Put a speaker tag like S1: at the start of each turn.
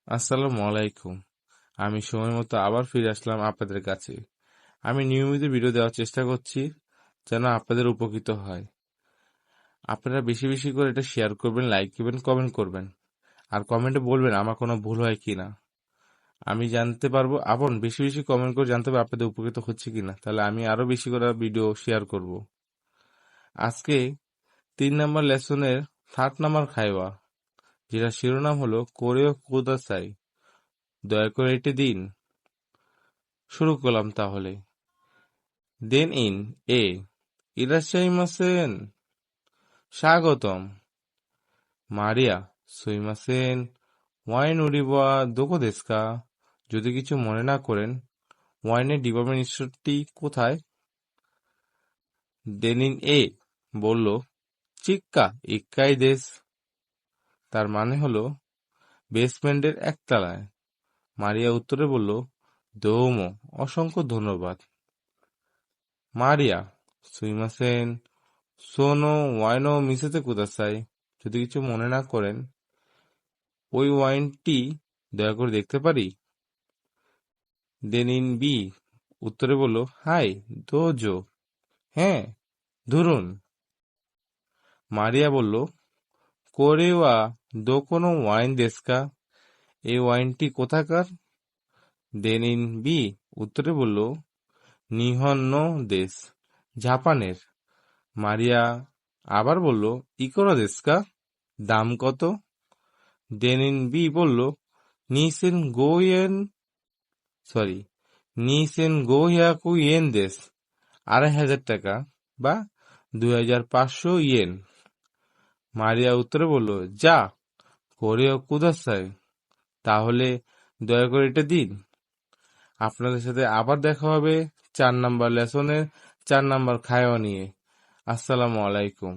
S1: আসসালামু আলাইকুম। আমি সময় মতো আবার ফিরে আসলাম আপনাদের কাছে। আমি নিয়মিত ভিডিও দেওয়ার চেষ্টা করছি যেন আপনাদের উপকৃত হয়। আপনারা বেশি বেশি করে এটা শেয়ার করবেন, লাইক করবেন, কমেন্ট করবেন। আর কমেন্টে বলবেন আমার কোনো ভুল হয় কিনা। আমি জানতে পারবো, আপন বেশি বেশি কমেন্ট করে জানতে পারবো আপনাদের উপকৃত হচ্ছে কিনা। তাহলে আমি আরো বেশি করে ভিডিও শেয়ার করব। আজকে 3 নম্বর লেসনের 3 নম্বর খাইওয়া, যেটা শিরোনাম হলো কোরেও কুদাসাই। দয়া করে এটি দিন। শুরু করলাম তাহলে। দেন ইন এ ইরাশ্বাইমাসেন, স্বাগতম। মারিয়া, সুইমাসেন, ওয়াইন উরিবা দোকো দেশু কা? যদি কিছু মনে না করেন, ওয়াইনের ডিপার্টমেন্ট স্টোরটি কোথায়? দেনিন এ বলল, চিক্কা ইক্কাই দেশ। তার মানে হলো বেসমেন্টের একতলায়। মারিয়া উত্তরে বলল, দোমো, অসংখ্য ধন্যবাদ। মারিয়া, সুইমাসেন, সোনো ওয়াইনো মিসেতে কুদাসাই। যদি কিছু মনে না করেন, ওই ওয়াইনটি দয়া করে দেখতে পারি? দেনিন বি উত্তরে বলল, হাই, দোজো। হ্যাঁ, ধরুন। মারিয়া বলল, কোরে ওয়া দোকোনো ওয়াইন দেশকা? এই ওয়াইনটি কোথাকার? দেনিন বি উত্তরে বলল, নিহন্ন দেশ, জাপানের। মারিয়া আবার বলল, ইকোনো দেশকা? দাম কত? দেনিন বি বলল, নিসেন গোয়েন, সরি, নিসেন গোহিয়াকু ইয়েন দেশ। 2500 টাকা বা 2500 ইয়েন। মারিয়া উত্তরে বলল, যা, কোরেও কুদাসাই। তাহলে দয়া করে এটা দিন। আপনাদের সাথে আবার দেখা হবে 4 নম্বর লেসনের 4 নম্বর খায়ওয়া নিয়ে। আসসালামু আলাইকুম।